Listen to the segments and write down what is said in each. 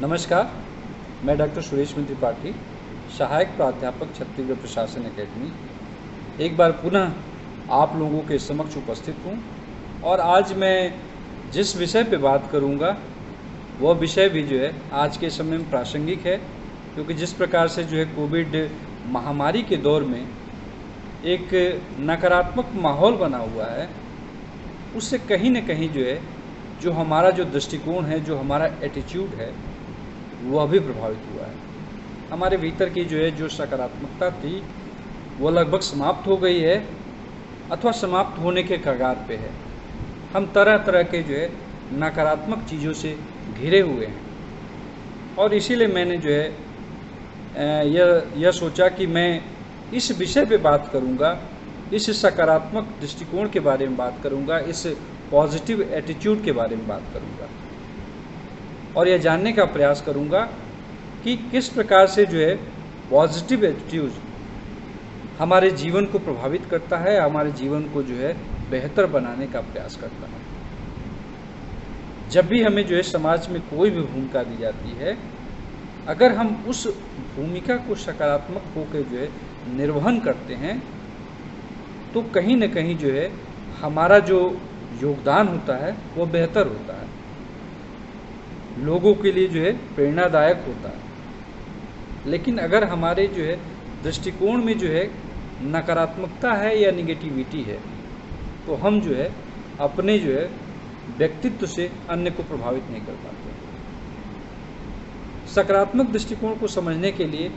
नमस्कार, मैं डॉक्टर सुरेश मित्र त्रिपाठी, सहायक प्राध्यापक छत्तीसगढ़ प्रशासन अकेडमी, एक बार पुनः आप लोगों के समक्ष उपस्थित हूँ। और आज मैं जिस विषय पे बात करूँगा वह विषय भी जो है आज के समय में प्रासंगिक है, क्योंकि जिस प्रकार से जो है कोविड महामारी के दौर में एक नकारात्मक माहौल बना हुआ है, उससे कहीं न कहीं जो है जो हमारा जो दृष्टिकोण है, जो हमारा एटीट्यूड है, वह भी प्रभावित हुआ है। हमारे भीतर की जो है जो सकारात्मकता थी वो लगभग समाप्त हो गई है अथवा समाप्त होने के कगार पे है। हम तरह तरह के जो है नकारात्मक चीज़ों से घिरे हुए हैं, और इसीलिए मैंने जो है यह सोचा कि मैं इस विषय पे बात करूँगा, इस सकारात्मक दृष्टिकोण के बारे में बात करूँगा, इस पॉजिटिव एटीट्यूड के बारे में बात करूँगा, और यह जानने का प्रयास करूँगा कि किस प्रकार से जो है पॉजिटिव एटीट्यूड हमारे जीवन को प्रभावित करता है, हमारे जीवन को जो है बेहतर बनाने का प्रयास करता है। जब भी हमें जो है समाज में कोई भी भूमिका दी जाती है, अगर हम उस भूमिका को सकारात्मक होकर जो है निर्वहन करते हैं, तो कहीं न कहीं जो है हमारा जो योगदान होता है वो बेहतर होता है, लोगों के लिए जो है प्रेरणादायक होता है। लेकिन अगर हमारे जो है दृष्टिकोण में जो है नकारात्मकता है या निगेटिविटी है, तो हम जो है अपने जो है व्यक्तित्व से अन्य को प्रभावित नहीं कर पाते। सकारात्मक दृष्टिकोण को समझने के लिए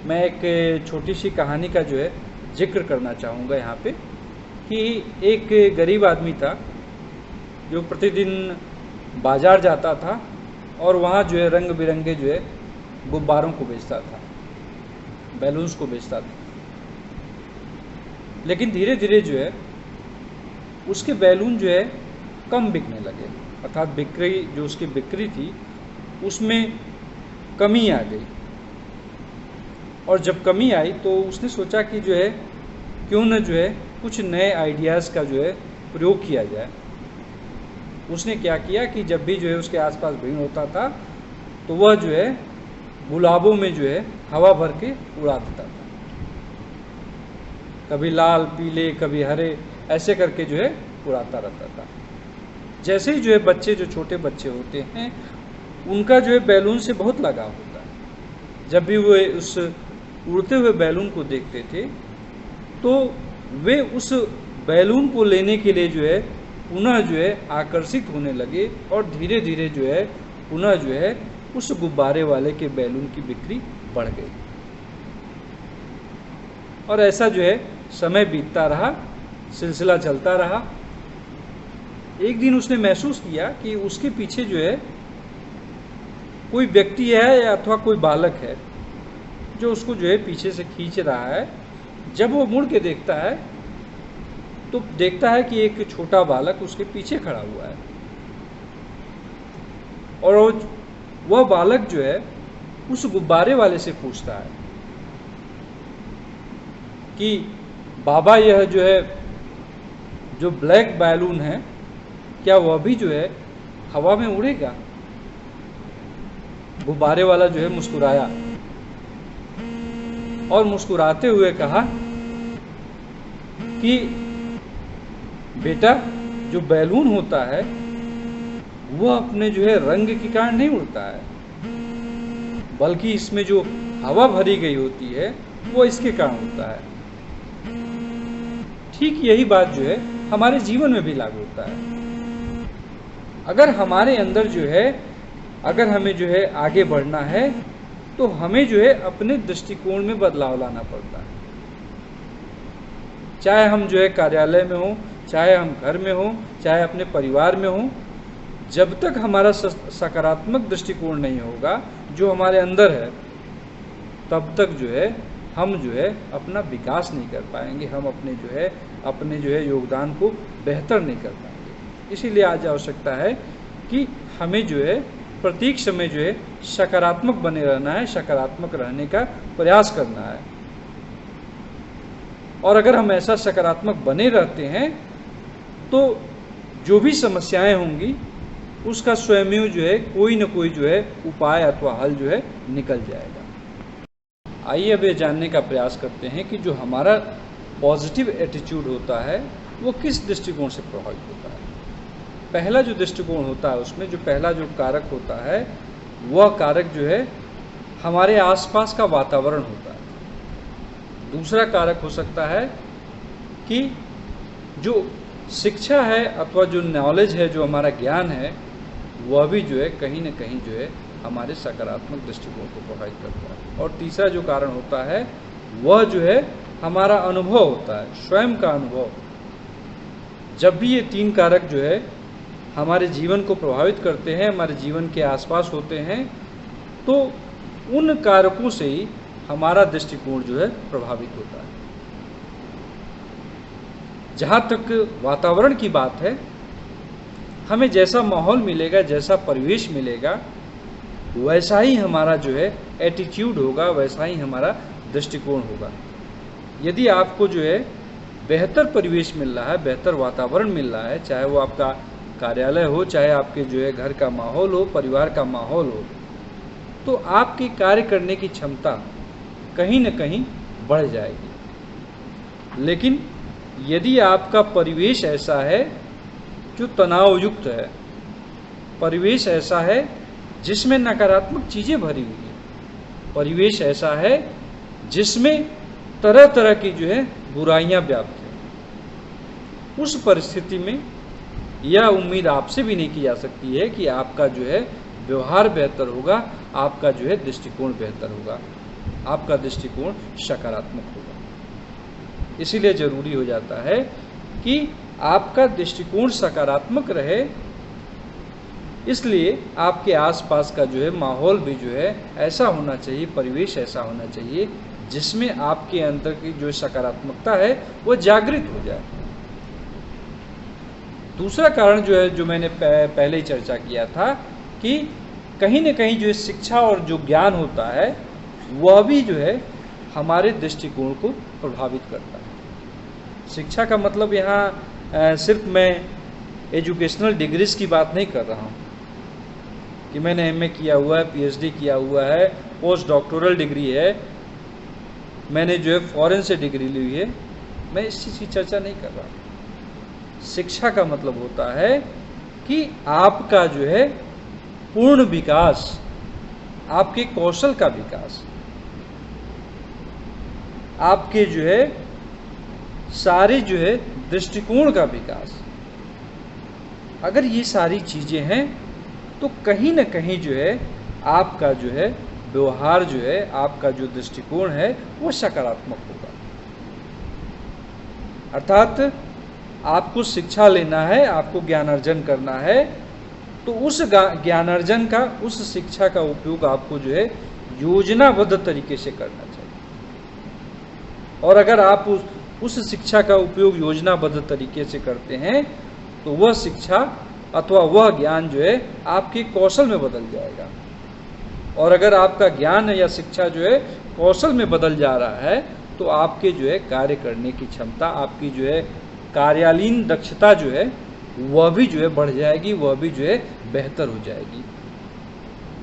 मैं एक छोटी सी कहानी का जो है जिक्र करना चाहूँगा यहाँ पे, कि एक गरीब आदमी था जो प्रतिदिन बाजार जाता था और वहाँ जो है रंग बिरंगे जो है गुब्बारों को बेचता था, बैलून्स को बेचता था। लेकिन धीरे धीरे जो है उसके बैलून जो है कम बिकने लगे, अर्थात बिक्री जो उसकी बिक्री थी उसमें कमी आ गई। और जब कमी आई तो उसने सोचा कि जो है क्यों न जो है कुछ नए आइडियाज़ का जो है प्रयोग किया जाए। उसने क्या किया कि जब भी जो है उसके आसपास भीड़ होता था तो वह जो है गुलाबों में जो है हवा भर के उड़ा देता था, कभी लाल पीले कभी हरे, ऐसे करके जो है उड़ाता रहता था। जैसे ही जो है बच्चे, जो छोटे बच्चे होते हैं, उनका जो है बैलून से बहुत लगाव होता है। जब भी वे उस उड़ते हुए बैलून को देखते थे तो वे उस बैलून को लेने के लिए जो है पुनः जो है आकर्षित होने लगे, और धीरे धीरे जो है पुनः जो है उस गुब्बारे वाले के बैलून की बिक्री बढ़ गई। और ऐसा जो है समय बीतता रहा, सिलसिला चलता रहा। एक दिन उसने महसूस किया कि उसके पीछे जो है कोई व्यक्ति है या अथवा कोई बालक है जो उसको जो है पीछे से खींच रहा है। जब वो मुड़ के देखता है तो देखता है कि एक छोटा बालक उसके पीछे खड़ा हुआ है, और वह बालक जो है उस गुब्बारे वाले से पूछता है कि बाबा, यह जो है जो ब्लैक बैलून है क्या वह भी जो है हवा में उड़ेगा? गुब्बारे वाला जो है मुस्कुराया और मुस्कुराते हुए कहा कि बेटा, जो बैलून होता है वह अपने जो है रंग के कारण नहीं उड़ता है, बल्कि इसमें जो हवा भरी गई होती है वो इसके कारण होता है। ठीक यही बात जो है हमारे जीवन में भी लागू होता है। अगर हमारे अंदर जो है, अगर हमें जो है आगे बढ़ना है, तो हमें जो है अपने दृष्टिकोण में बदलाव लाना पड़ता है। चाहे हम जो है कार्यालय में हो, चाहे हम घर में हो, चाहे अपने परिवार में हो, जब तक हमारा सकारात्मक दृष्टिकोण नहीं होगा जो हमारे अंदर है, तब तक जो है हम जो है अपना विकास नहीं कर पाएंगे, हम अपने जो है योगदान को बेहतर नहीं कर पाएंगे। इसीलिए आज आवश्यकता है कि हमें जो है प्रत्येक समय जो है सकारात्मक बने रहना है, सकारात्मक रहने का प्रयास करना है। और अगर हम ऐसा सकारात्मक बने रहते हैं तो जो भी समस्याएं होंगी उसका स्वयं जो है कोई न कोई जो है उपाय अथवा हल जो है निकल जाएगा। आइए अब ये जानने का प्रयास करते हैं कि जो हमारा पॉजिटिव एटीट्यूड होता है वो किस दृष्टिकोण से प्रभावित होता है। पहला जो दृष्टिकोण होता है उसमें जो पहला जो कारक होता है वह कारक जो है हमारे आसपास का वातावरण होता है। दूसरा कारक हो सकता है कि जो शिक्षा है अथवा जो नॉलेज है, जो हमारा ज्ञान है, वह भी जो है कहीं न कहीं जो है हमारे सकारात्मक दृष्टिकोण को प्रभावित करता है। और तीसरा जो कारण होता है वह जो है हमारा अनुभव होता है, स्वयं का अनुभव। जब भी ये तीन कारक जो है हमारे जीवन को प्रभावित करते हैं, हमारे जीवन के आसपास होते हैं, तो उन कारकों से ही हमारा दृष्टिकोण जो है प्रभावित होता है। जहाँ तक वातावरण की बात है, हमें जैसा माहौल मिलेगा, जैसा परिवेश मिलेगा, वैसा ही हमारा जो है एटीट्यूड होगा, वैसा ही हमारा दृष्टिकोण होगा। यदि आपको जो है बेहतर परिवेश मिल रहा है, बेहतर वातावरण मिल रहा है, चाहे वो आपका कार्यालय हो, चाहे आपके जो है घर का माहौल हो, परिवार का माहौल हो, तो आपकी कार्य करने की क्षमता कहीं न कहीं बढ़ जाएगी। लेकिन यदि आपका परिवेश ऐसा है जो तनाव युक्त है, परिवेश ऐसा है जिसमें नकारात्मक चीज़ें भरी हुई हैं, परिवेश ऐसा है जिसमें तरह तरह की जो है बुराइयां व्याप्त हैं, उस परिस्थिति में यह उम्मीद आपसे भी नहीं की जा सकती है कि आपका जो है व्यवहार बेहतर होगा, आपका जो है दृष्टिकोण बेहतर होगा, आपका दृष्टिकोण सकारात्मक होगा। इसीलिए जरूरी हो जाता है कि आपका दृष्टिकोण सकारात्मक रहे। इसलिए आपके आसपास का जो है माहौल भी जो है ऐसा होना चाहिए, परिवेश ऐसा होना चाहिए जिसमें आपके अंदर की जो सकारात्मकता है वो जागृत हो जाए। दूसरा कारण जो है, जो मैंने पहले ही चर्चा किया था, कि कहीं न कहीं जो शिक्षा और जो ज्ञान होता है वह भी जो है हमारे दृष्टिकोण को प्रभावित करता है। शिक्षा का मतलब यहाँ सिर्फ मैं एजुकेशनल डिग्रीज की बात नहीं कर रहा हूँ कि मैंने एमए किया हुआ है, पीएचडी किया हुआ है, पोस्ट डॉक्टोरल डिग्री है, मैंने जो है फॉरेन से डिग्री ली हुई है, मैं इस चीज़ की चर्चा नहीं कर रहा। शिक्षा का मतलब होता है कि आपका जो है पूर्ण विकास, आपके कौशल का विकास, आपके जो है सारे जो है दृष्टिकोण का विकास। अगर ये सारी चीज़ें हैं तो कहीं न कहीं जो है आपका जो है व्यवहार जो है, आपका जो दृष्टिकोण है वो सकारात्मक होगा। अर्थात आपको शिक्षा लेना है, आपको ज्ञानार्जन करना है, तो उस ज्ञानार्जन का, उस शिक्षा का उपयोग आपको जो है योजनाबद्ध तरीके से करना चाहिए। और अगर आप उस शिक्षा का उपयोग योजनाबद्ध तरीके से करते हैं तो वह शिक्षा अथवा वह ज्ञान जो है आपके कौशल में बदल जाएगा। और अगर आपका ज्ञान या शिक्षा जो है कौशल में बदल जा रहा है तो आपके जो है कार्य करने की क्षमता, आपकी जो है कार्यालयीन दक्षता जो है वह भी जो है बढ़ जाएगी, वह भी जो है बेहतर हो जाएगी।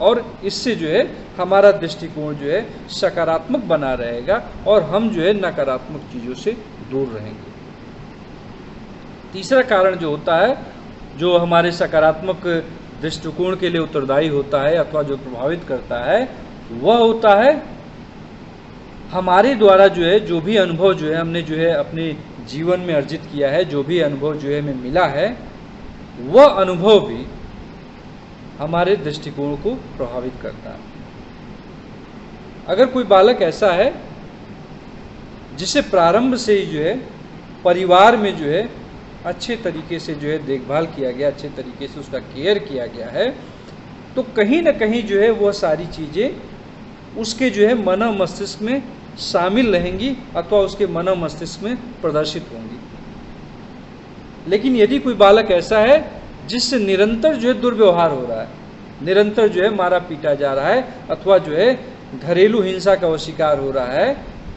और इससे जो है हमारा दृष्टिकोण जो है सकारात्मक बना रहेगा और हम जो है नकारात्मक चीज़ों से दूर रहेंगे। तीसरा कारण जो होता है, जो हमारे सकारात्मक दृष्टिकोण के लिए उत्तरदायी होता है अथवा जो प्रभावित करता है, वह होता है हमारे द्वारा जो है जो भी अनुभव जो है हमने जो है अपने जीवन में अर्जित किया है, जो भी अनुभव जो है हमें मिला है, वह अनुभव भी हमारे दृष्टिकोण को प्रभावित करता है। अगर कोई बालक ऐसा है जिसे प्रारंभ से ही जो है परिवार में जो है अच्छे तरीके से जो है देखभाल किया गया, अच्छे तरीके से उसका केयर किया गया है, तो कहीं न कहीं जो है वह सारी चीज़ें उसके जो है मन मस्तिष्क में शामिल रहेंगी अथवा उसके मन मस्तिष्क में प्रदर्शित होंगी। लेकिन यदि कोई बालक ऐसा है जिससे निरंतर जो है दुर्व्यवहार हो रहा है, निरंतर जो है मारा पीटा जा रहा है अथवा जो है घरेलू हिंसा का वो शिकार हो रहा है,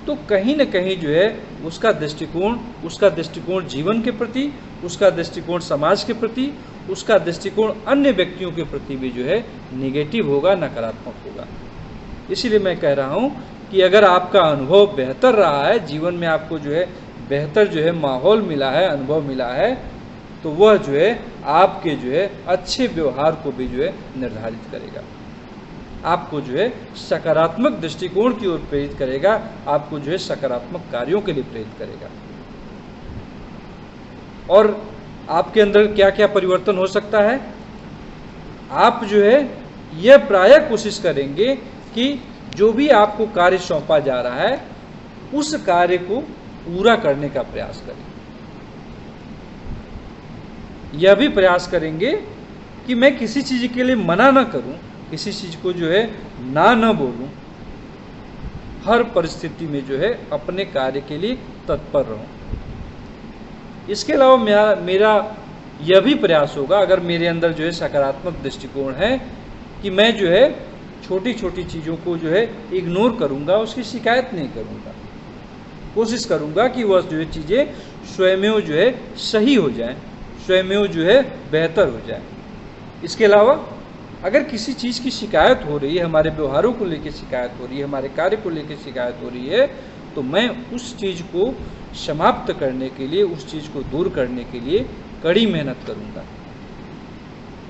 तो कहीं न कहीं जो है उसका दृष्टिकोण जीवन के प्रति, उसका दृष्टिकोण समाज के प्रति, उसका दृष्टिकोण अन्य व्यक्तियों के प्रति भी जो है नेगेटिव होगा, नकारात्मक होगा। इसीलिए मैं कह रहा हूँ कि अगर आपका अनुभव बेहतर रहा है, जीवन में आपको जो है बेहतर जो है माहौल मिला है, अनुभव मिला है, तो वह जो है आपके जो है अच्छे व्यवहार को भी जो है निर्धारित करेगा, आपको जो है सकारात्मक दृष्टिकोण की ओर प्रेरित करेगा, आपको जो है सकारात्मक कार्यों के लिए प्रेरित करेगा। और आपके अंदर क्या क्या परिवर्तन हो सकता है? आप जो है यह प्रायः कोशिश करेंगे कि जो भी आपको कार्य सौंपा जा रहा है उस कार्य को पूरा करने का प्रयास करें। यह भी प्रयास करेंगे कि मैं किसी चीज के लिए मना न करूं, किसी चीज को जो है ना न बोलूं, हर परिस्थिति में जो है अपने कार्य के लिए तत्पर रहूं। इसके अलावा मेरा यह भी प्रयास होगा, अगर मेरे अंदर जो है सकारात्मक दृष्टिकोण है, कि मैं जो है छोटी छोटी चीज़ों को जो है इग्नोर करूंगा, उसकी शिकायत नहीं करूंगा, कोशिश करूंगा कि वह जो है चीज़ें स्वयं जो है सही हो जाएं, स्वयं जो है बेहतर हो जाए। इसके अलावा अगर किसी चीज़ की शिकायत हो रही है, हमारे व्यवहारों को लेकर शिकायत हो रही है, हमारे कार्य को लेकर शिकायत हो रही है, तो मैं उस चीज़ को समाप्त करने के लिए, उस चीज़ को दूर करने के लिए कड़ी मेहनत करूंगा।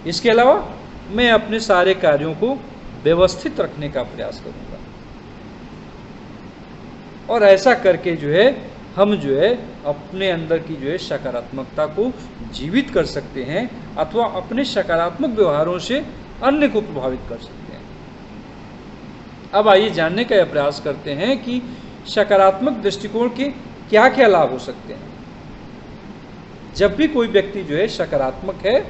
इसके अलावा मैं अपने सारे कार्यों को व्यवस्थित रखने का प्रयास करूंगा। और ऐसा करके जो है हम जो है अपने अंदर की जो है सकारात्मकता को जीवित कर सकते हैं, अथवा अपने सकारात्मक व्यवहारों से अन्य को प्रभावित कर सकते हैं। अब आइए जानने का यह प्रयास करते हैं कि सकारात्मक दृष्टिकोण के क्या क्या लाभ हो सकते हैं। जब भी कोई व्यक्ति जो है सकारात्मक है,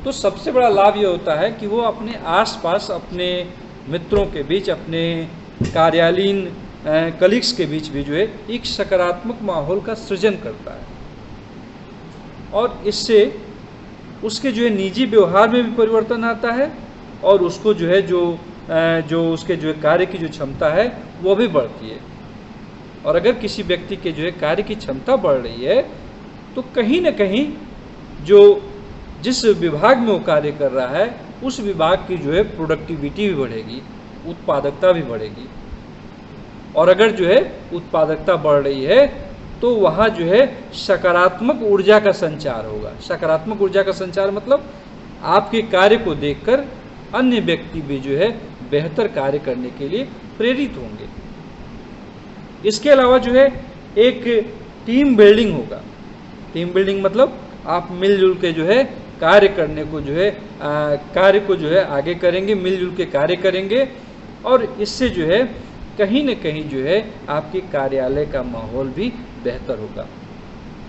तो सबसे बड़ा लाभ यह होता है कि वो अपने आसपास, अपने मित्रों के बीच, अपने कार्यालयीन कलीग्स के बीच भी जो है एक सकारात्मक माहौल का सृजन करता है, और इससे उसके जो है निजी व्यवहार में भी परिवर्तन आता है, और उसको जो है जो उसके जो है कार्य की जो क्षमता है वो भी बढ़ती है। और अगर किसी व्यक्ति के जो है कार्य की क्षमता बढ़ रही है, तो कहीं ना कहीं जिस विभाग में वो कार्य कर रहा है उस विभाग की जो है प्रोडक्टिविटी भी बढ़ेगी, उत्पादकता भी बढ़ेगी। और अगर जो है उत्पादकता बढ़ रही है, तो वहाँ जो है सकारात्मक ऊर्जा का संचार होगा। सकारात्मक ऊर्जा का संचार मतलब आपके कार्य को देखकर अन्य व्यक्ति भी जो है बेहतर कार्य करने के लिए प्रेरित होंगे। इसके अलावा जो है एक टीम बिल्डिंग होगा। टीम बिल्डिंग मतलब आप मिलजुल के जो है कार्य करने को जो है कार्य को जो है आगे करेंगे, मिलजुल के कार्य करेंगे, और इससे जो है कहीं न कहीं जो है आपके कार्यालय का माहौल भी बेहतर होगा।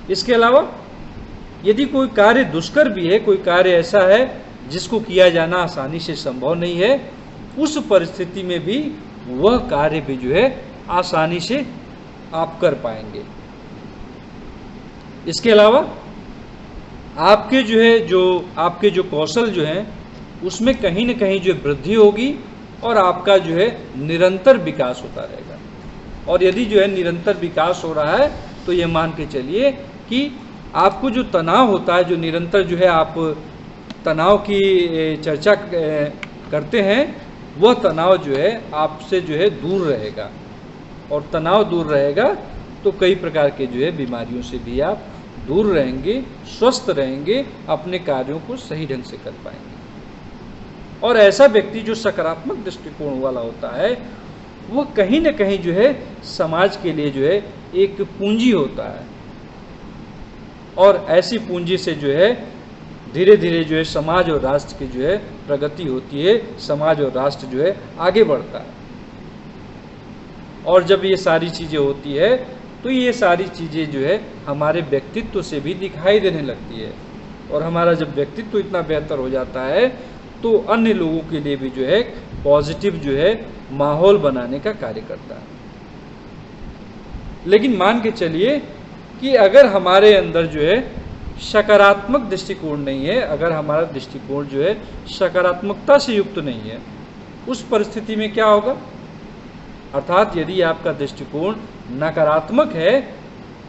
इसके अलावा यदि कोई कार्य दुष्कर भी है, कोई कार्य ऐसा है जिसको किया जाना आसानी से संभव नहीं है, उस परिस्थिति में भी वह कार्य भी जो है आसानी से आप कर पाएंगे। इसके अलावा आपके जो कौशल जो हैं उसमें कहीं न कहीं जो वृद्धि होगी, और आपका जो है निरंतर विकास होता रहेगा। और यदि जो है निरंतर विकास हो रहा है, तो ये मान के चलिए कि आपको जो तनाव होता है, जो निरंतर जो है आप तनाव की चर्चा करते हैं, वह तनाव जो है आपसे जो है दूर रहेगा। और तनाव दूर रहेगा तो कई प्रकार के जो है बीमारियों से भी आप दूर रहेंगे, स्वस्थ रहेंगे, अपने कार्यों को सही ढंग से कर पाएंगे। और ऐसा व्यक्ति जो सकारात्मक दृष्टिकोण वाला होता है, वो कहीं न कहीं जो है समाज के लिए जो है एक पूंजी होता है, और ऐसी पूंजी से जो है धीरे धीरे जो है समाज और राष्ट्र की जो है प्रगति होती है, समाज और राष्ट्र जो है आगे बढ़ता है। और जब ये सारी चीज़ें होती है, तो ये सारी चीज़ें जो है हमारे व्यक्तित्व से भी दिखाई देने लगती है, और हमारा जब व्यक्तित्व इतना बेहतर हो जाता है, तो अन्य लोगों के लिए भी जो है पॉजिटिव जो है माहौल बनाने का कार्य करता है। लेकिन मान के चलिए कि अगर हमारे अंदर जो है सकारात्मक दृष्टिकोण नहीं है, अगर हमारा दृष्टिकोण जो है सकारात्मकता से युक्त नहीं है, उस परिस्थिति में क्या होगा? अर्थात यदि आपका दृष्टिकोण नकारात्मक है,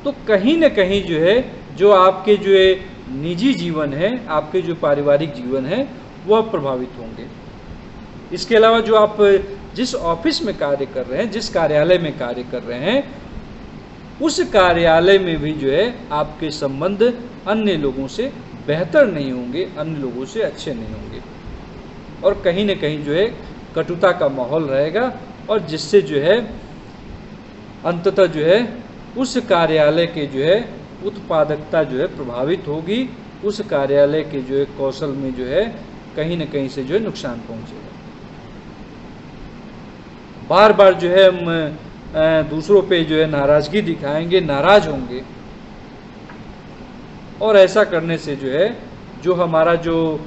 तो कहीं न कहीं जो है जो आपके जो है निजी जीवन है, आपके जो पारिवारिक जीवन है, वह प्रभावित होंगे। इसके अलावा जो आप जिस ऑफिस में कार्य कर रहे हैं, जिस कार्यालय में कार्य कर रहे हैं, उस कार्यालय में भी जो है आपके संबंध अन्य लोगों से बेहतर नहीं होंगे, अन्य लोगों से अच्छे नहीं होंगे, और कहीं न कहीं जो है कटुता का माहौल रहेगा, और जिससे जो है अंततः जो है उस कार्यालय के जो है उत्पादकता जो है प्रभावित होगी, उस कार्यालय के जो है कौशल में जो है कहीं न कहीं से जो है नुकसान पहुंचेगा। बार बार जो है हम दूसरों पे जो है नाराजगी दिखाएंगे, नाराज होंगे, और ऐसा करने से जो है जो हमारा जो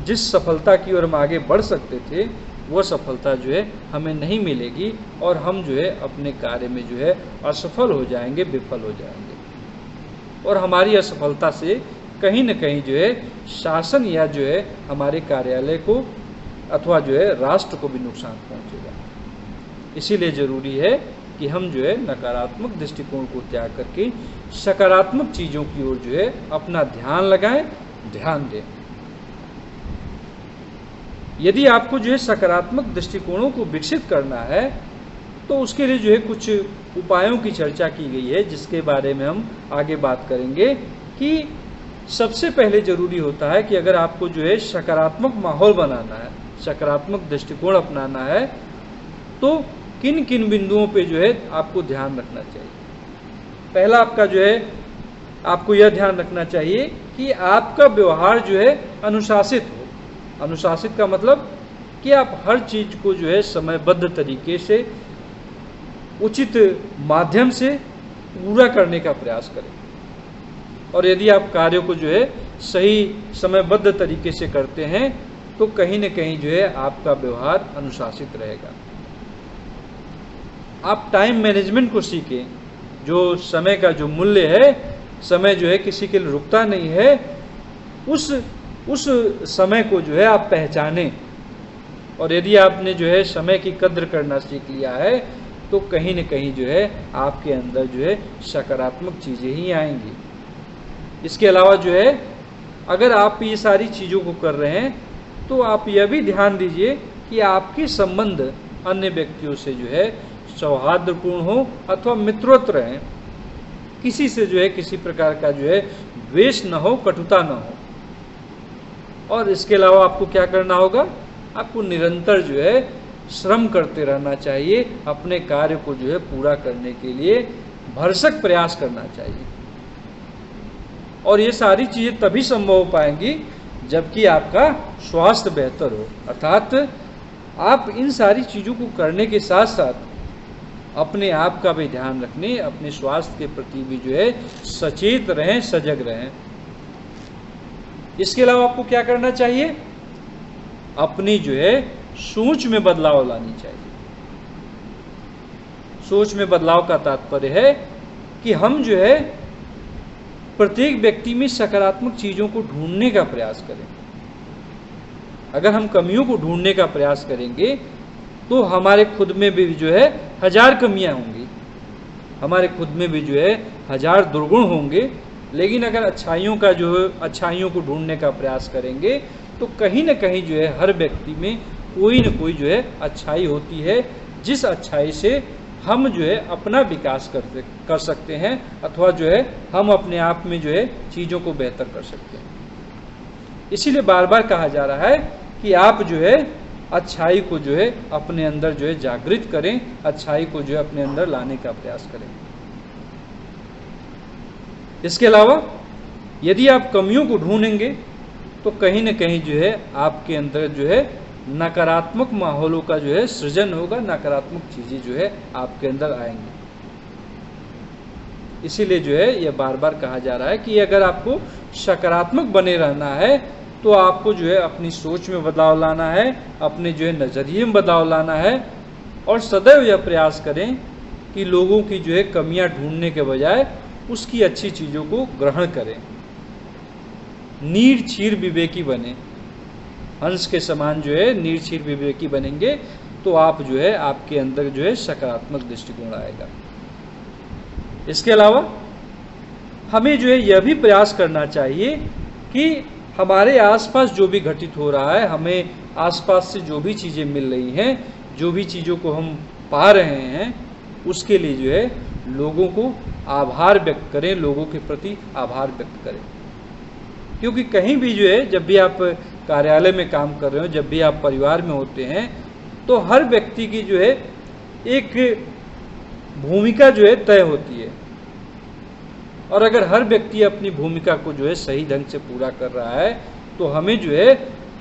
जिस सफलता की ओर हम आगे बढ़ सकते थे, वो सफलता जो है हमें नहीं मिलेगी, और हम जो है अपने कार्य में जो है असफल हो जाएंगे, विफल हो जाएंगे, और हमारी असफलता से कहीं न कहीं जो है शासन या जो है हमारे कार्यालय को अथवा जो है राष्ट्र को भी नुकसान पहुंचेगा। इसीलिए ज़रूरी है कि हम जो है नकारात्मक दृष्टिकोण को त्याग करके सकारात्मक चीज़ों की ओर जो है अपना ध्यान लगाएं, ध्यान दें। यदि आपको जो है सकारात्मक दृष्टिकोणों को विकसित करना है, तो उसके लिए जो है कुछ उपायों की चर्चा की गई है, जिसके बारे में हम आगे बात करेंगे। कि सबसे पहले ज़रूरी होता है कि अगर आपको जो है सकारात्मक माहौल बनाना है, सकारात्मक दृष्टिकोण अपनाना है, तो किन किन बिंदुओं पे जो है आपको ध्यान रखना चाहिए। पहला आपका जो है आपको यह ध्यान रखना चाहिए कि आपका व्यवहार जो है अनुशासित हो। अनुशासित का मतलब कि आप हर चीज़ को जो है समयबद्ध तरीके से, उचित माध्यम से पूरा करने का प्रयास करें, और यदि आप कार्यों को जो है सही समयबद्ध तरीके से करते हैं, तो कहीं न कहीं जो है आपका व्यवहार अनुशासित रहेगा। आप टाइम मैनेजमेंट को सीखें। जो समय का जो मूल्य है, समय जो है किसी के लिए रुकता नहीं है, उस समय को जो है आप पहचानें, और यदि आपने जो है समय की कद्र करना सीख लिया है, तो कहीं न कहीं जो है आपके अंदर जो है सकारात्मक चीज़ें ही आएंगी। इसके अलावा जो है अगर आप ये सारी चीज़ों को कर रहे हैं, तो आप यह भी ध्यान दीजिए कि आपके संबंध अन्य व्यक्तियों से जो है सौहार्दपूर्ण हो अथवा मित्रवत रहें, किसी से जो है किसी प्रकार का जो है द्वेष न हो, कटुता न हो। और इसके अलावा आपको क्या करना होगा, आपको निरंतर जो है श्रम करते रहना चाहिए, अपने कार्य को जो है पूरा करने के लिए भरसक प्रयास करना चाहिए। और ये सारी चीज़ें तभी संभव हो पाएंगी जबकि आपका स्वास्थ्य बेहतर हो, अर्थात आप इन सारी चीज़ों को करने के साथ साथ अपने आप का भी ध्यान रखने, अपने स्वास्थ्य के प्रति भी जो है सचेत रहें, सजग रहें। इसके अलावा आपको क्या करना चाहिए, अपनी जो है सोच में बदलाव लानी चाहिए। सोच में बदलाव का तात्पर्य है कि हम जो है प्रत्येक व्यक्ति में सकारात्मक चीज़ों को ढूंढने का प्रयास करें। अगर हम कमियों को ढूंढने का प्रयास करेंगे, तो हमारे खुद में भी जो है 1000 कमियां होंगी, हमारे खुद में भी जो है 1000 दुर्गुण होंगे। लेकिन अगर अच्छाइयों को ढूंढने का प्रयास करेंगे, तो कहीं न कहीं जो है हर व्यक्ति में कोई न कोई जो है अच्छाई होती है, जिस अच्छाई से हम जो है अपना विकास कर सकते हैं, अथवा जो है हम अपने आप में जो है चीज़ों को बेहतर कर सकते हैं। इसीलिए बार बार कहा जा रहा है कि आप जो है अच्छाई को जो है अपने अंदर जो है जागृत करें, अच्छाई को जो है अपने अंदर लाने का प्रयास करें। इसके अलावा यदि आप कमियों को ढूंढेंगे, तो कहीं न कहीं जो है आपके अंदर जो है नकारात्मक माहौलों का जो है सृजन होगा, नकारात्मक चीज़ें जो है आपके अंदर आएंगी। इसीलिए जो है यह बार बार कहा जा रहा है कि अगर आपको सकारात्मक बने रहना है, तो आपको जो है अपनी सोच में बदलाव लाना है, अपने जो है नज़रिए में बदलाव लाना है, और सदैव यह प्रयास करें कि लोगों की जो है कमियां ढूंढने के बजाय उसकी अच्छी चीज़ों को ग्रहण करें। नीर क्षीर विवेकी बने, हंस के समान जो है नीर क्षीर विवेकी बनेंगे, तो आप जो है आपके अंदर जो है सकारात्मक दृष्टिकोण आएगा। इसके अलावा हमें जो है यह भी प्रयास करना चाहिए कि हमारे आसपास जो भी घटित हो रहा है, हमें आसपास से जो भी चीज़ें मिल रही हैं, जो भी चीज़ों को हम पा रहे हैं, उसके लिए जो है लोगों को आभार व्यक्त करें, लोगों के प्रति आभार व्यक्त करें। क्योंकि कहीं भी जो है, जब भी आप कार्यालय में काम कर रहे हो, जब भी आप परिवार में होते हैं, तो हर व्यक्ति की जो है एक भूमिका जो है तय होती है। और अगर हर व्यक्ति अपनी भूमिका को जो है सही ढंग से पूरा कर रहा है, तो हमें जो है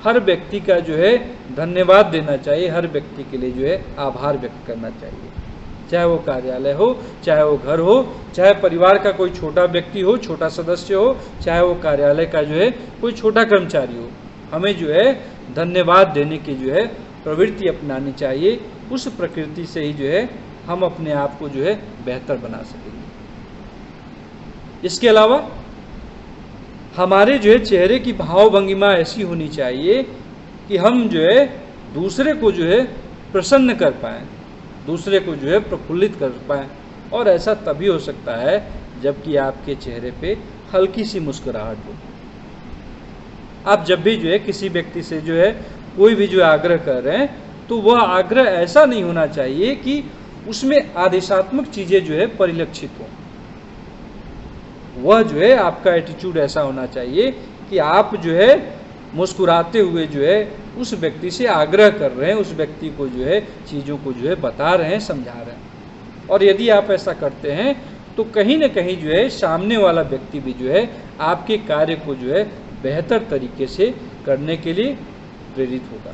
हर व्यक्ति का जो है धन्यवाद देना चाहिए, हर व्यक्ति के लिए जो है आभार व्यक्त करना चाहिए। चाहे वो कार्यालय हो, चाहे वो घर हो, चाहे परिवार का कोई छोटा व्यक्ति हो, छोटा सदस्य हो, चाहे वो कार्यालय का जो है कोई छोटा कर्मचारी हो, हमें जो है धन्यवाद देने की जो है प्रवृत्ति अपनानी चाहिए। उस प्रकृति से ही जो है हम अपने आप को जो है बेहतर बना सकेंगे। इसके अलावा हमारे जो है चेहरे की भाव भंगिमा ऐसी होनी चाहिए कि हम जो है दूसरे को जो है प्रसन्न कर पाएँ, दूसरे को जो है प्रफुल्लित कर पाएँ। और ऐसा तभी हो सकता है जबकि आपके चेहरे पे हल्की सी मुस्कुराहट हो। आप जब भी जो है किसी व्यक्ति से जो है कोई भी जो आग्रह कर रहे हैं, तो वह आग्रह ऐसा नहीं होना चाहिए कि उसमें आदेशात्मक चीज़ें जो है परिलक्षित हों। वह जो है आपका एटीट्यूड ऐसा होना चाहिए कि आप जो है मुस्कुराते हुए जो है उस व्यक्ति से आग्रह कर रहे हैं, उस व्यक्ति को जो है चीज़ों को जो है बता रहे हैं, समझा रहे हैं। और यदि आप ऐसा करते हैं तो कहीं ना कहीं जो है सामने वाला व्यक्ति भी जो है आपके कार्य को जो है बेहतर तरीके से करने के लिए प्रेरित होगा।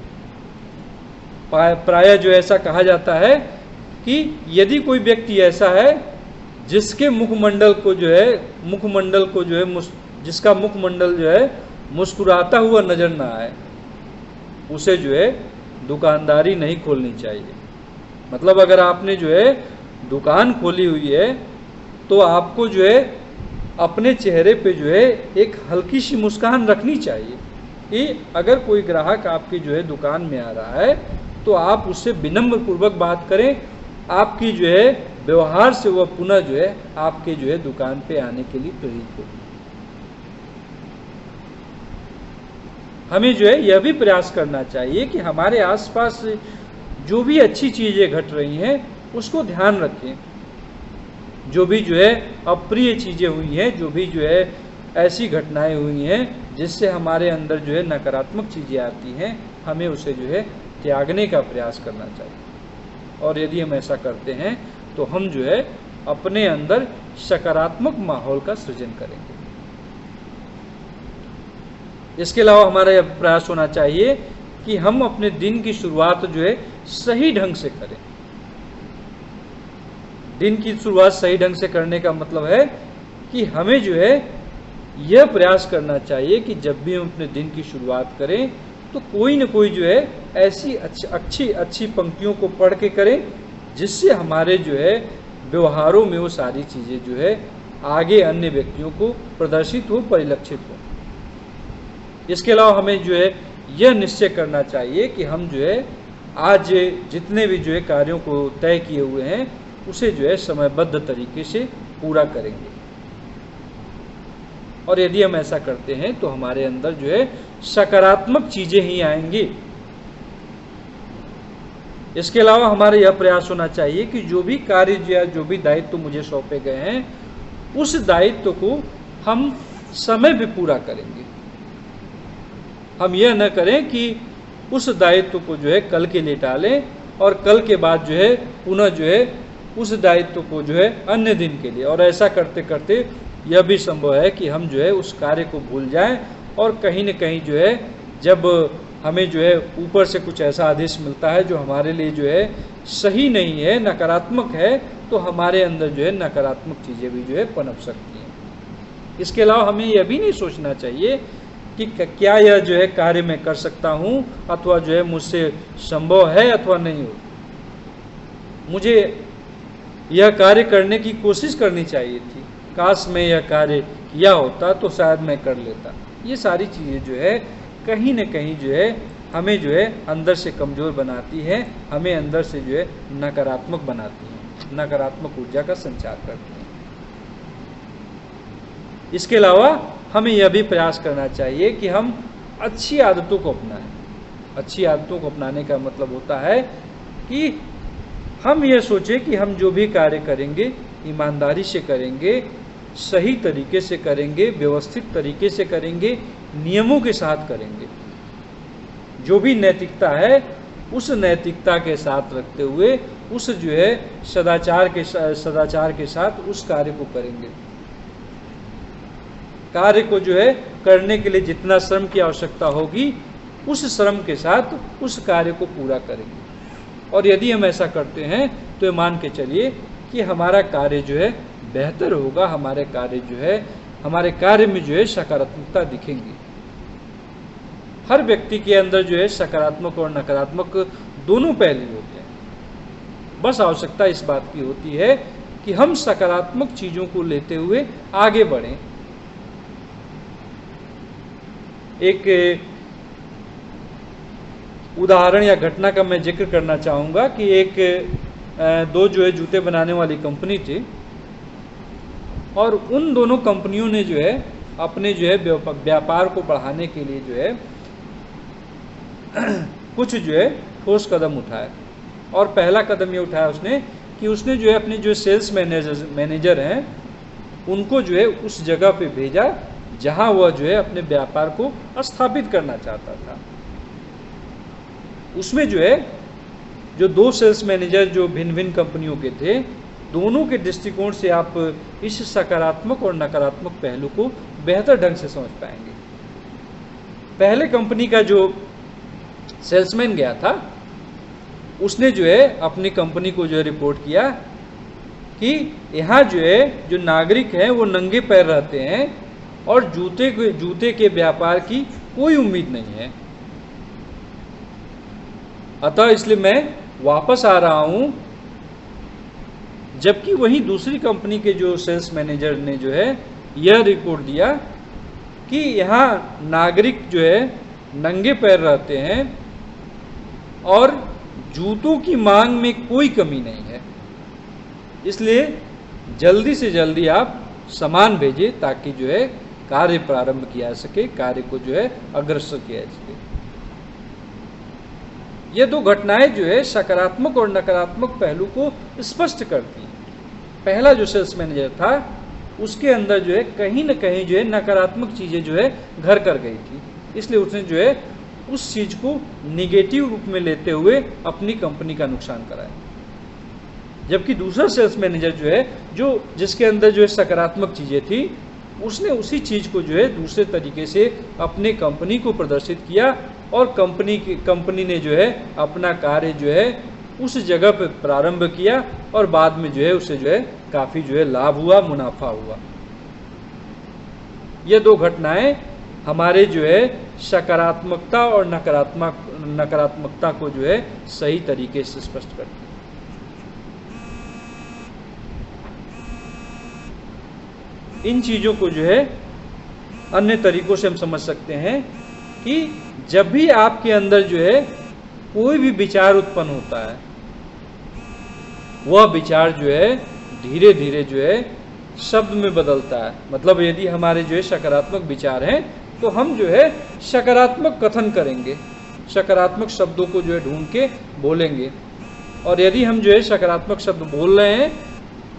प्रायः जो ऐसा कहा जाता है कि यदि कोई व्यक्ति ऐसा है जिसके मुखमंडल को जो है जिसका मुखमंडल जो है मुस्कुराता हुआ नजर ना आए, उसे जो है दुकानदारी नहीं खोलनी चाहिए। मतलब अगर आपने जो है दुकान खोली हुई है, तो आपको जो है अपने चेहरे पे जो है एक हल्की सी मुस्कान रखनी चाहिए कि अगर कोई ग्राहक आपकी जो है दुकान में आ रहा है, तो आप उससे विनम्र पूर्वक बात करें, आपकी जो है व्यवहार से वह पुनः जो है आपके जो है दुकान पे आने के लिए प्रेरित हो। हमें जो है यह भी प्रयास करना चाहिए कि हमारे आसपास जो भी अच्छी चीज़ें घट रही हैं उसको ध्यान रखें। जो भी जो है अप्रिय चीज़ें हुई हैं, जो भी जो है ऐसी घटनाएं हुई हैं जिससे हमारे अंदर जो है नकारात्मक चीज़ें आती हैं, हमें उसे जो है त्यागने का प्रयास करना चाहिए। और यदि हम ऐसा करते हैं तो हम जो है अपने अंदर सकारात्मक माहौल का सृजन करेंगे। इसके अलावा हमारा यह प्रयास होना चाहिए कि हम अपने दिन की शुरुआत जो है सही ढंग से करें। दिन की शुरुआत सही ढंग से करने का मतलब है कि हमें जो है यह प्रयास करना चाहिए कि जब भी हम अपने दिन की शुरुआत करें तो कोई न कोई जो है ऐसी अच्छी पंक्तियों को पढ़ के करें जिससे हमारे जो है व्यवहारों में वो सारी चीज़ें जो है आगे अन्य व्यक्तियों को प्रदर्शित हो, परिलक्षित हो। इसके अलावा हमें जो है यह निश्चय करना चाहिए कि हम जो है आज जितने भी जो है कार्यों को तय किए हुए हैं उसे जो है समयबद्ध तरीके से पूरा करेंगे। और यदि हम ऐसा करते हैं तो हमारे अंदर जो है सकारात्मक चीज़ें ही आएंगी। इसके अलावा हमारा यह प्रयास होना चाहिए कि जो भी कार्य या जो भी दायित्व मुझे सौंपे गए हैं उस दायित्व को हम समय पे पूरा करेंगे। हम यह न करें कि उस दायित्व को जो है कल के लिए टालें और कल के बाद जो है पुनः जो है उस दायित्व को जो है अन्य दिन के लिए, और ऐसा करते करते यह भी संभव है कि हम जो है उस कार्य को भूल जाएं और कहीं न कहीं जो है जब हमें जो है ऊपर से कुछ ऐसा आदेश मिलता है जो हमारे लिए जो है सही नहीं है, नकारात्मक है, तो हमारे अंदर जो है नकारात्मक चीज़ें भी जो है पनप सकती हैं। इसके अलावा हमें यह भी नहीं सोचना चाहिए कि क्या यह जो है कार्य मैं कर सकता हूँ अथवा जो है मुझसे संभव है अथवा नहीं हो। मुझे यह कार्य करने की कोशिश करनी चाहिए थी, काश मैं यह कार्य किया होता तो शायद मैं कर लेता। ये सारी चीज़ें जो है कहीं न कहीं जो है हमें जो है अंदर से कमज़ोर बनाती है, हमें अंदर से जो है नकारात्मक बनाती है, नकारात्मक ऊर्जा का संचार करती है। इसके अलावा हमें यह भी प्रयास करना चाहिए कि हम अच्छी आदतों को अपनाएं। अच्छी आदतों को अपनाने का मतलब होता है कि हम यह सोचें कि हम जो भी कार्य करेंगे ईमानदारी से करेंगे, सही तरीके से करेंगे, व्यवस्थित तरीके से करेंगे, नियमों के साथ करेंगे। जो भी नैतिकता है उस नैतिकता के साथ रखते हुए उस जो है सदाचार के साथ उस कार्य को करेंगे। कार्य को जो है करने के लिए जितना श्रम की आवश्यकता होगी उस श्रम के साथ उस कार्य को पूरा करेंगे। और यदि हम ऐसा करते हैं तो ये मान के चलिए कि हमारा कार्य जो है बेहतर होगा, हमारे कार्य में जो है सकारात्मकता दिखेंगी। हर व्यक्ति के अंदर जो है सकारात्मक और नकारात्मक दोनों पहलू होते हैं। बस आवश्यकता इस बात की होती है कि हम सकारात्मक चीजों को लेते हुए आगे बढ़ें। एक उदाहरण या घटना का मैं जिक्र करना चाहूँगा कि दो जो है जूते बनाने वाली कंपनी थी और उन दोनों कंपनियों ने जो है अपने जो है व्यापार को बढ़ाने के लिए जो है कुछ जो है ठोस कदम उठाए। और पहला कदम ये उठाया उसने जो है अपने जो सेल्स मैनेजर हैं उनको जो है उस जगह पे भेजा जहां वह जो है अपने व्यापार को स्थापित करना चाहता था। उसमें जो है जो दो सेल्स मैनेजर जो भिन्न भिन्न कंपनियों के थे, दोनों के दृष्टिकोण से आप इस सकारात्मक और नकारात्मक पहलू को बेहतर ढंग से समझ पाएंगे। पहले कंपनी का जो सेल्समैन गया था उसने जो है अपनी कंपनी को जो है रिपोर्ट किया कि यहाँ जो है जो नागरिक हैं वो नंगे पैर रहते हैं और जूते के व्यापार की कोई उम्मीद नहीं है। अतः इसलिए मैं वापस आ रहा हूं। जबकि वही दूसरी कंपनी के जो सेल्स मैनेजर ने जो है यह रिपोर्ट दिया कि यहाँ नागरिक जो है नंगे पैर रहते हैं और जूतों की मांग में कोई कमी नहीं है। इसलिए जल्दी से जल्दी आप सामान भेजिए ताकि जो है कार्य प्रारंभ किया जा सके, कार्य को जो है अग्रसर किया जा सके। ये दो घटनाएं जो है सकारात्मक और नकारात्मक पहलू को स्पष्ट करती हैं। पहला जो सेल्स मैनेजर था उसके अंदर जो है कहीं न कहीं जो है नकारात्मक चीजें जो है घर कर गई थी, इसलिए उसने जो है उस चीज को निगेटिव रूप में लेते हुए अपनी कंपनी का नुकसान कराया। जबकि दूसरा सेल्स मैनेजर जो है जिसके अंदर जो है सकारात्मक चीजें थी उसने उसी चीज को जो है दूसरे तरीके से अपने कंपनी को प्रदर्शित किया और कंपनी ने जो है अपना कार्य जो है उस जगह पर प्रारंभ किया और बाद में जो है उससे जो है काफी जो है लाभ हुआ, मुनाफा हुआ। ये दो घटनाएं हमारे जो है सकारात्मकता और नकारात्मकता को जो है सही तरीके से स्पष्ट करती है। इन चीजों को जो है अन्य तरीकों से हम समझ सकते हैं कि जब भी आपके अंदर जो है कोई भी विचार उत्पन्न होता है वह विचार जो है धीरे धीरे जो है शब्द में बदलता है। मतलब यदि हमारे जो है सकारात्मक विचार हैं तो हम जो है सकारात्मक कथन करेंगे, सकारात्मक शब्दों को जो है ढूंढ के बोलेंगे। और यदि हम जो है सकारात्मक शब्द बोल रहे हैं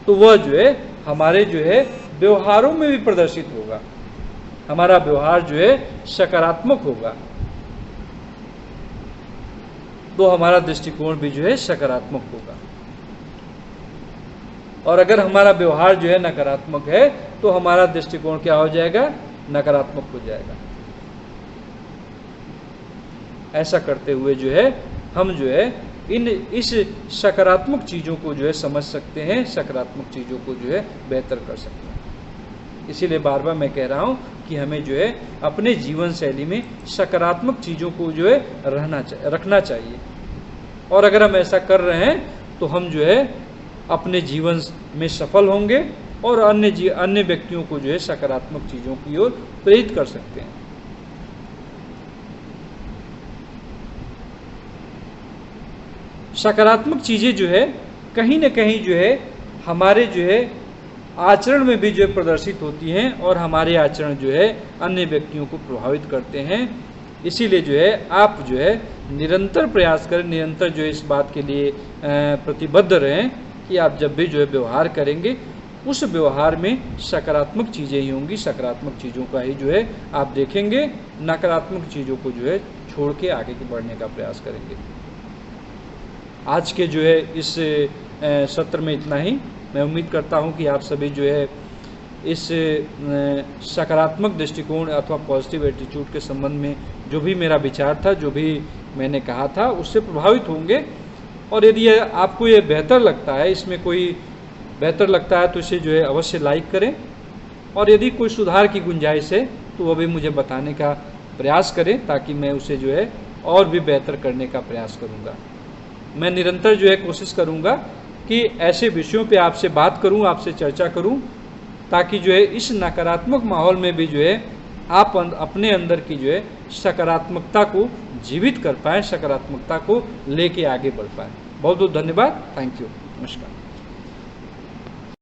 तो वह जो है हमारे जो है व्यवहारों में भी प्रदर्शित होगा। हमारा व्यवहार जो है सकारात्मक होगा तो हमारा दृष्टिकोण भी जो है सकारात्मक होगा। और अगर हमारा व्यवहार जो है नकारात्मक है तो हमारा दृष्टिकोण क्या हो जाएगा? नकारात्मक हो जाएगा। ऐसा करते हुए जो है हम जो है इस सकारात्मक चीजों को जो है समझ सकते हैं, सकारात्मक चीजों को जो है बेहतर कर सकते हैं। इसीलिए बार बार मैं कह रहा हूं कि हमें जो है अपने जीवन शैली में सकारात्मक चीजों को जो है रखना चाहिए। और अगर हम ऐसा कर रहे हैं तो हम जो है अपने जीवन में सफल होंगे और अन्य व्यक्तियों को जो है सकारात्मक चीजों की ओर प्रेरित कर सकते हैं। सकारात्मक चीजें जो है कहीं न कहीं जो है हमारे जो है आचरण में भी जो है प्रदर्शित होती हैं और हमारे आचरण जो है अन्य व्यक्तियों को प्रभावित करते हैं। इसीलिए जो है आप जो है निरंतर प्रयास करें, निरंतर जो है इस बात के लिए प्रतिबद्ध रहें कि आप जब भी जो है व्यवहार करेंगे उस व्यवहार में सकारात्मक चीज़ें ही होंगी, सकारात्मक चीज़ों का ही जो है आप देखेंगे, नकारात्मक चीज़ों को जो है छोड़ के आगे बढ़ने का प्रयास करेंगे। आज के जो है इस सत्र में इतना ही। मैं उम्मीद करता हूं कि आप सभी जो है इस सकारात्मक दृष्टिकोण अथवा पॉजिटिव एटीट्यूड के संबंध में जो भी मेरा विचार था, जो भी मैंने कहा था, उससे प्रभावित होंगे। और यदि आपको ये बेहतर लगता है, इसमें कोई बेहतर लगता है तो इसे जो है अवश्य लाइक करें, और यदि कोई सुधार की गुंजाइश है तो वो भी मुझे बताने का प्रयास करें ताकि मैं उसे जो है और भी बेहतर करने का प्रयास करूँगा। मैं निरंतर जो है कोशिश करूँगा कि ऐसे विषयों पे आपसे बात करूं, आपसे चर्चा करूं, ताकि जो है इस नकारात्मक माहौल में भी जो है आप अपने अंदर की जो है सकारात्मकता को जीवित कर पाएँ, सकारात्मकता को लेके आगे बढ़ पाएँ। बहुत बहुत धन्यवाद। Thank you. नमस्कार।